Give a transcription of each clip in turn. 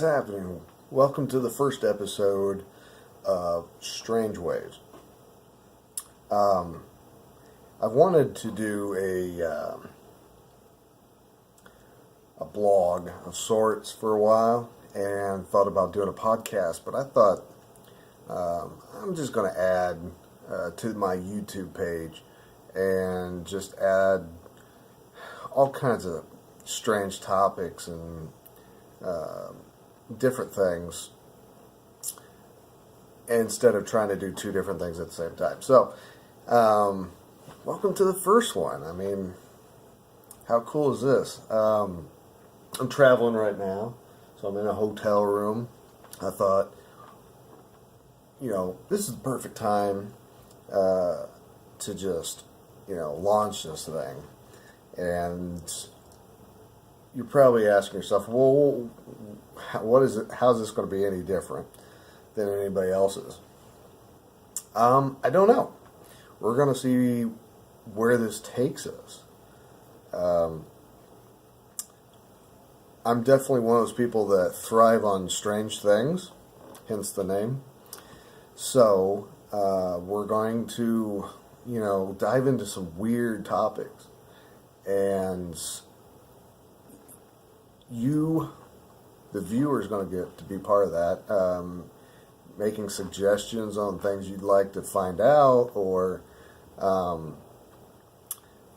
what's happening? Welcome to the first episode of Strange Ways. I've wanted to do a blog of sorts for a while and thought about doing a podcast, but I thought I'm just going to add to my YouTube page and just add all kinds of strange topics and different things instead of trying to do two different things at the same time. So, welcome to the first one. I mean, how cool is this? I'm traveling right now, so I'm in a hotel room. I thought, this is the perfect time to just, launch this thing. And you're probably asking yourself, well, what is it? How's this going to be any different than anybody else's? I don't know. We're going to see where this takes us. I'm definitely one of those people that thrive on strange things, hence the name. So we're going to, dive into some weird topics. And you, the viewer, is going to get to be part of that, making suggestions on things you'd like to find out, or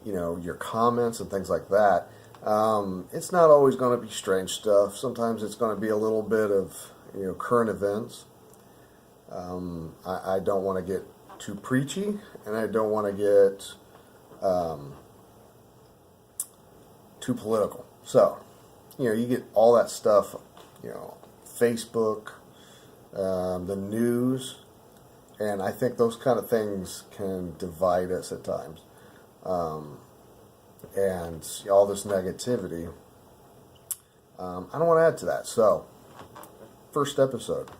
your comments and things like that. It's not always going to be strange stuff. Sometimes it's going to be a little bit of current events. I don't want to get too preachy, and I don't want to get too political. So, you get all that stuff, Facebook, the news, and I think those kind of things can divide us at times. And all this negativity, I don't want to add to that. So, first episode.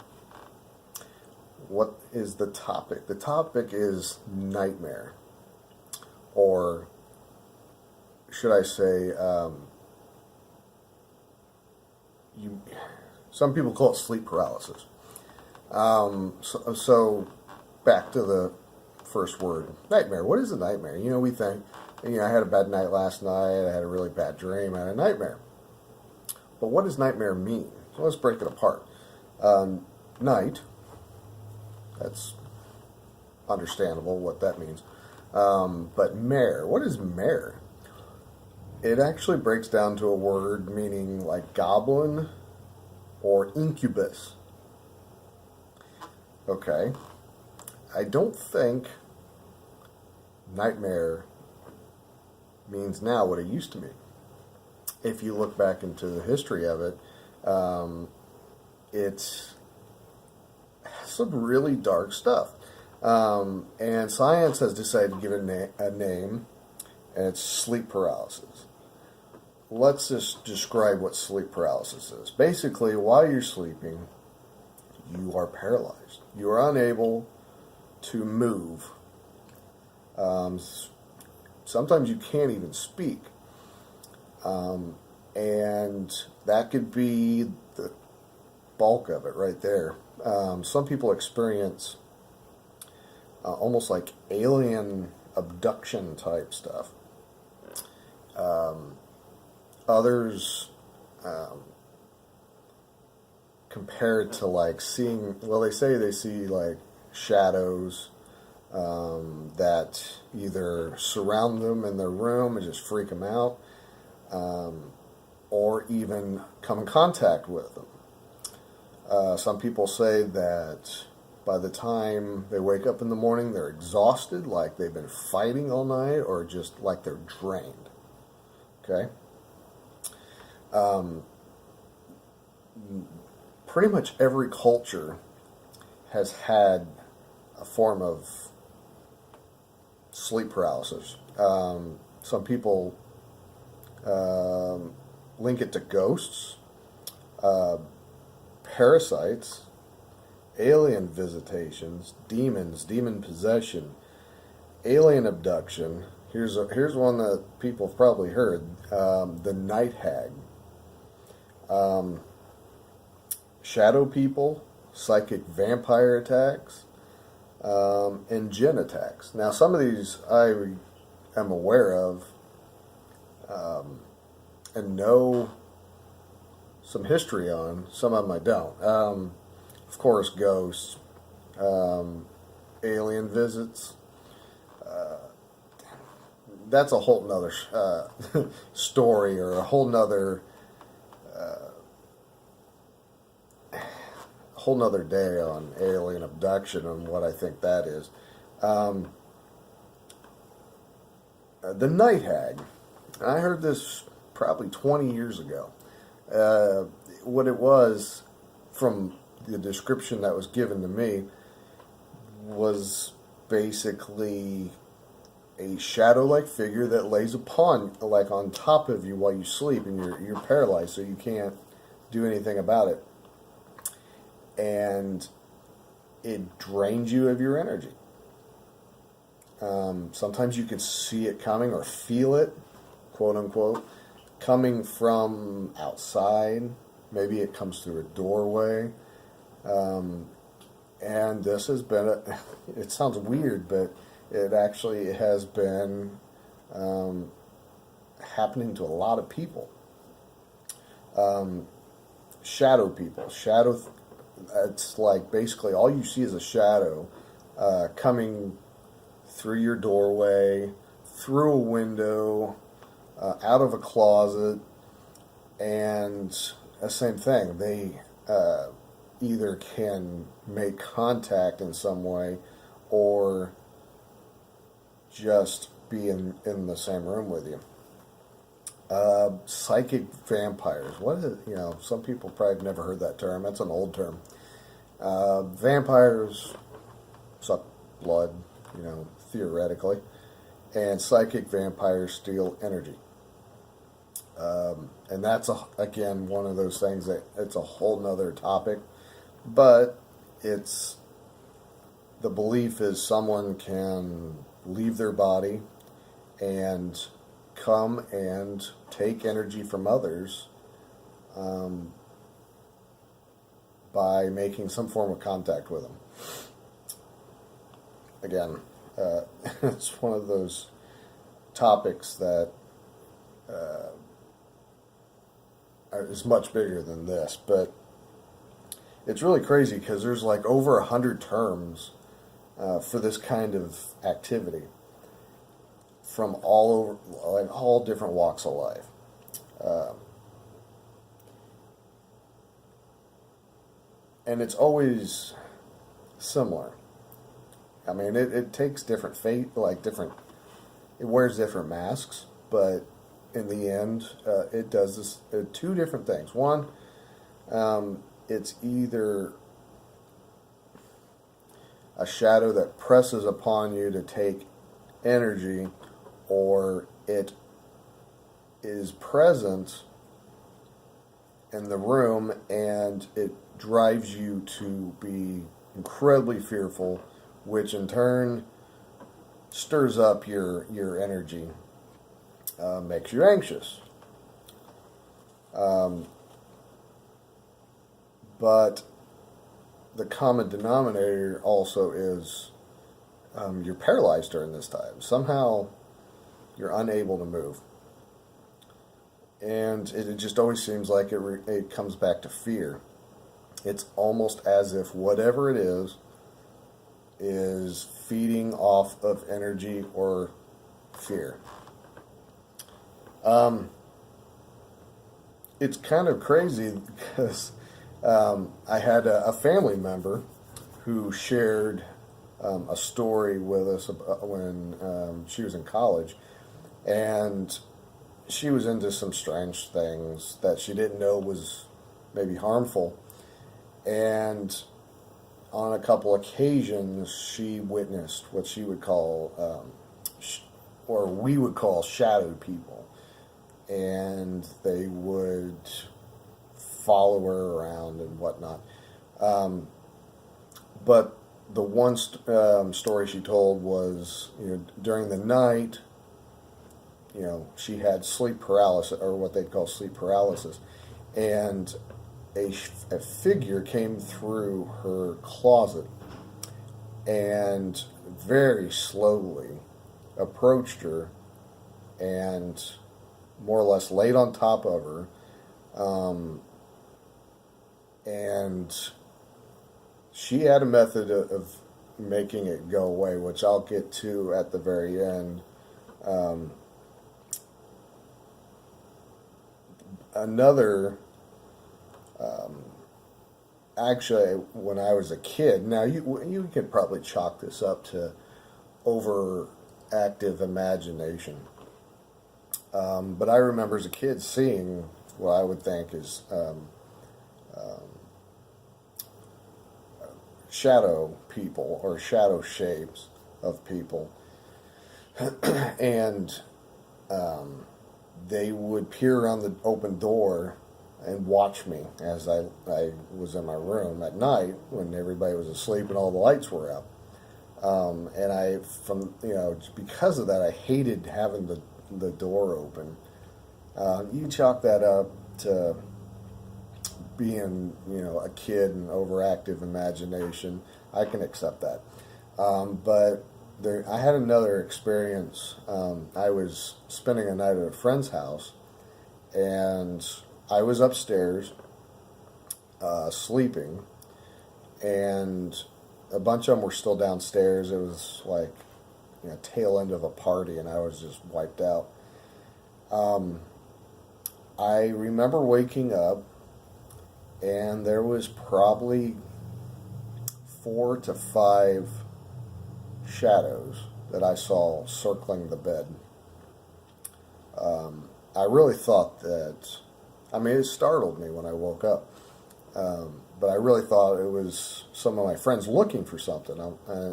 What is the topic? The topic is nightmare, or should I say, some people call it sleep paralysis. So back to the first word, nightmare. What is a nightmare? We think, I had a bad night last night, I had a really bad dream, I had a nightmare. But what does nightmare mean? So let's break it apart. Night, that's understandable what that means. But mare, what is mare? It actually breaks down to a word meaning like goblin or incubus. Okay. I don't think nightmare means now what it used to mean. If you look back into the history of it, it's some really dark stuff. And science has decided to give it a name, and it's sleep paralysis. Let's just describe what sleep paralysis is. Basically, while you're sleeping, you are paralyzed. You are unable to move. Sometimes you can't even speak. And that could be the bulk of it right there. Some people experience almost like alien abduction type stuff. Others compare it to like seeing, they say they see like shadows that either surround them in their room and just freak them out, or even come in contact with them. Some people say that by the time they wake up in the morning, they're exhausted, like they've been fighting all night, or just like they're drained. Okay? Pretty much every culture has had a form of sleep paralysis. Some people link it to ghosts, parasites, alien visitations, demons, demon possession, alien abduction. Here's one that people have probably heard, the night hag. shadow people, psychic vampire attacks, and jinn attacks. Now, some of these I am aware of and know some history on. Some of them I don't. Of course, ghosts, alien visits. That's a whole nother story, or a whole nother day on alien abduction and what I think that is. The night hag. I heard this probably 20 years ago. What it was, from the description that was given to me, was basically a shadow-like figure that lays upon, like on top of you while you sleep, and you're paralyzed, so you can't do anything about it. And it drains you of your energy. Sometimes you can see it coming or feel it, quote unquote, coming from outside. Maybe it comes through a doorway. And this has been, it sounds weird, but it actually has been happening to a lot of people. Shadow people. It's like basically all you see is a shadow coming through your doorway, through a window, out of a closet, and the same thing. They either can make contact in some way, or just be in the same room with you. Psychic vampires. What is it? You know, some people probably have never heard that term. That's an old term. Vampires suck blood, you know, theoretically. And psychic vampires steal energy. And that's, again, one of those things that it's a whole nother topic. But it's, the belief is someone can leave their body and come and take energy from others by making some form of contact with them. Again, it's one of those topics that is much bigger than this, but it's really crazy because there's like over 100 terms for this kind of activity from all over, like all different walks of life. And it's always similar. I mean, it takes different fate, like different, it wears different masks, but in the end, it does this, two different things. One, it's either a shadow that presses upon you to take energy, or it is present in the room and it drives you to be incredibly fearful, which in turn stirs up your energy, makes you anxious. But the common denominator also is you're paralyzed during this time. Somehow you're unable to move. And it just always seems like it comes back to fear. It's almost as if whatever it is feeding off of energy or fear. It's kind of crazy because I had a family member who shared a story with us when she was in college, and she was into some strange things that she didn't know was maybe harmful, and on a couple occasions she witnessed what she would call, or we would call, shadow people, and they would follow her around and whatnot. But the one story she told was, during the night, she had sleep paralysis, or what they'd call sleep paralysis, and a figure came through her closet and very slowly approached her and more or less laid on top of her, and she had a method of making it go away, which I'll get to at the very end. Another, actually, when I was a kid, now you could probably chalk this up to overactive imagination. But I remember as a kid seeing what I would think is shadow people or shadow shapes of people, and they would peer around the open door and watch me as I was in my room at night when everybody was asleep and all the lights were out. And because of that, I hated having the door open. You chalk that up to being, a kid and overactive imagination. I can accept that. But I had another experience. I was spending a night at a friend's house, and I was upstairs sleeping, and a bunch of them were still downstairs. It was like tail end of a party, and I was just wiped out. I remember waking up, and there was probably 4 to 5 shadows that I saw circling the bed. I really thought that, it startled me when I woke up, but I really thought it was some of my friends looking for something.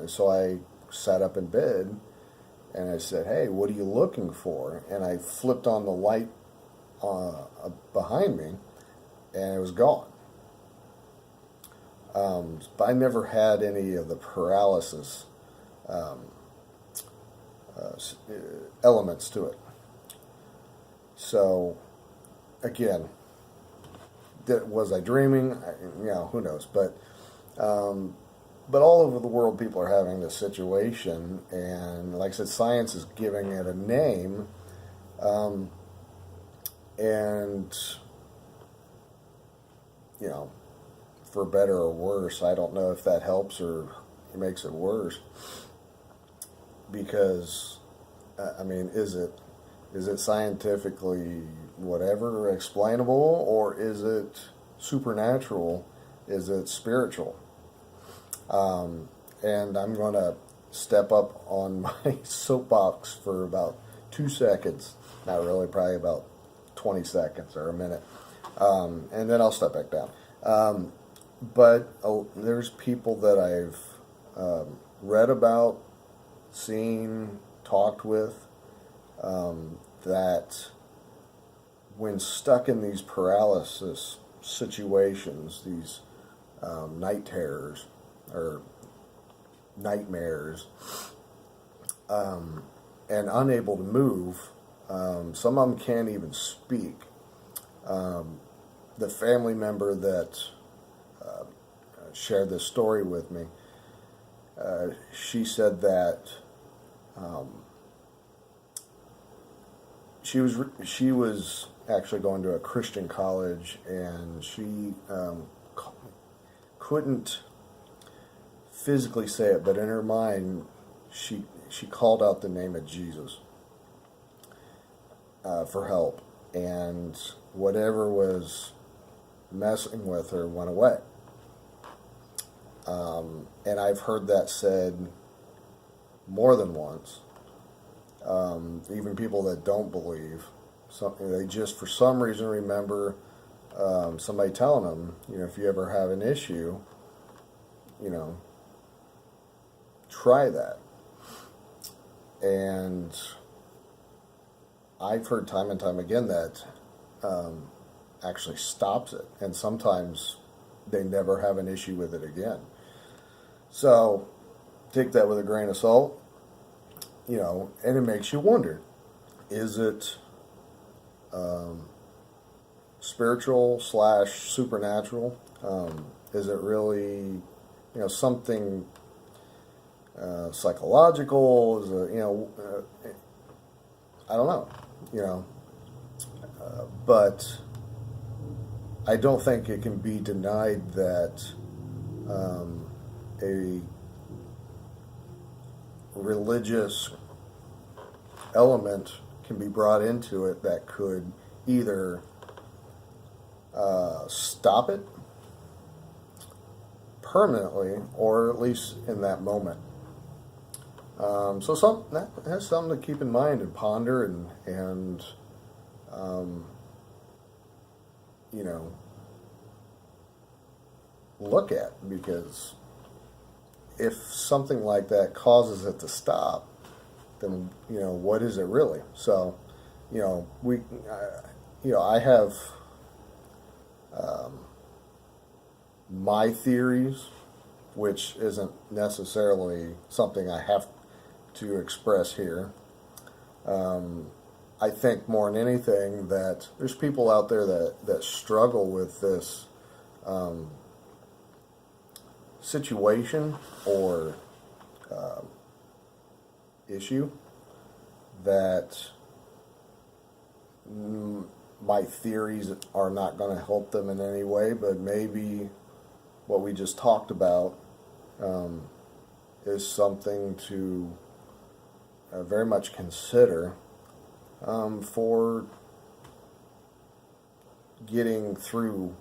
So I sat up in bed and I said, "Hey, what are you looking for?" And I flipped on the light behind me, and it was gone. But I never had any of the paralysis elements to it. So, again, was I dreaming? Who knows? But all over the world, people are having this situation, and like I said, science is giving it a name, and for better or worse, I don't know if that helps or it makes it worse. Because, is it scientifically whatever explainable, or is it supernatural? Is it spiritual? And I'm going to step up on my soapbox for about 2 seconds. Not really, probably about 20 seconds or a minute. And then I'll step back down. But there's people that I've read about, seen, talked with, that when stuck in these paralysis situations, these night terrors or nightmares, and unable to move, some of them can't even speak. The family member that shared this story with me, she said that she was actually going to a Christian college, and she couldn't physically say it, but in her mind she called out the name of Jesus for help, and whatever was messing with her went away. And I've heard that said more than once. Even people that don't believe, they just for some reason remember somebody telling them, if you ever have an issue, try that. And I've heard time and time again that actually stops it, and sometimes they never have an issue with it again. So take that with a grain of salt, and it makes you wonder, is it spiritual slash supernatural? Is it really, something psychological? Is it, I don't know, but I don't think it can be denied that a religious element can be brought into it that could either stop it permanently or at least in that moment. So that's something to keep in mind and ponder and look at, because if something like that causes it to stop, then what is it really? So I have my theories, which isn't necessarily something I have to express here. I think more than anything that there's people out there that struggle with this situation or issue that my theories are not going to help them in any way, but maybe what we just talked about is something to very much consider for getting through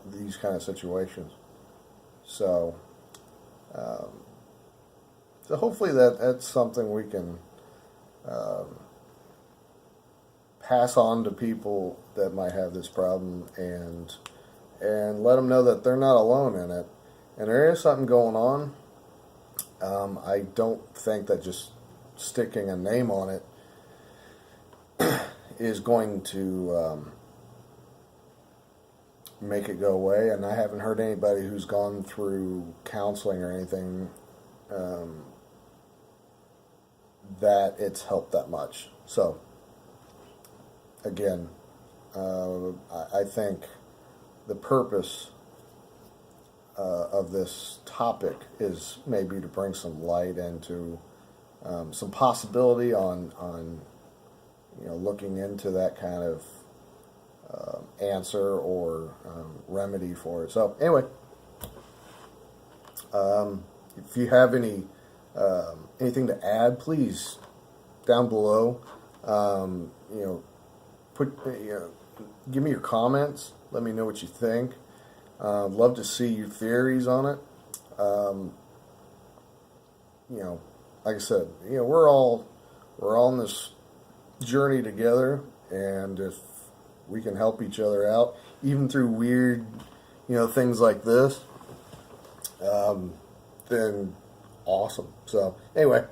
these kind of situations. So hopefully that's something we can pass on to people that might have this problem and let them know that they're not alone in it. And there is something going on. I don't think that just sticking a name on it is going to make it go away. And I haven't heard anybody who's gone through counseling or anything that it's helped that much. So again, I think the purpose of this topic is maybe to bring some light into some possibility on looking into that kind of answer or remedy for it. So anyway, if you have anything to add, please down below, give me your comments. Let me know what you think. Love to see your theories on it. Like I said, we're all on this journey together, and if we can help each other out, even through weird, things like this, then awesome. So anyway,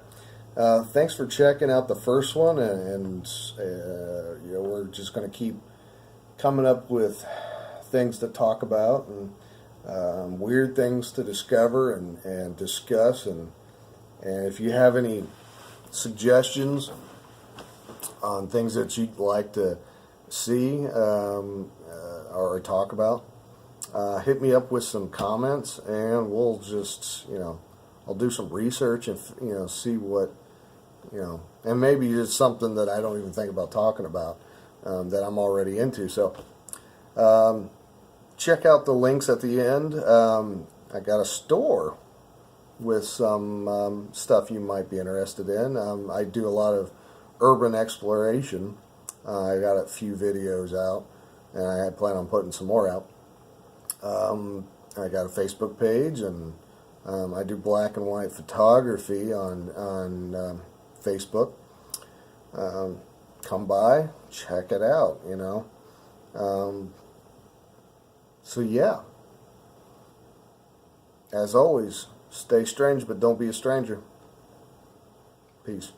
thanks for checking out the first one, and we're just going to keep coming up with things to talk about and weird things to discover and discuss, and if you have any suggestions on things that you'd like to see or talk about, hit me up with some comments, and we'll just I'll do some research and see what and maybe it's something that I don't even think about talking about that I'm already into. So check out the links at the end. I got a store with some stuff you might be interested in. I do a lot of urban exploration. I got a few videos out, and I plan on putting some more out. I got a Facebook page, and I do black and white photography on Facebook. Come by, check it out, So yeah, as always, stay strange, but don't be a stranger. Peace.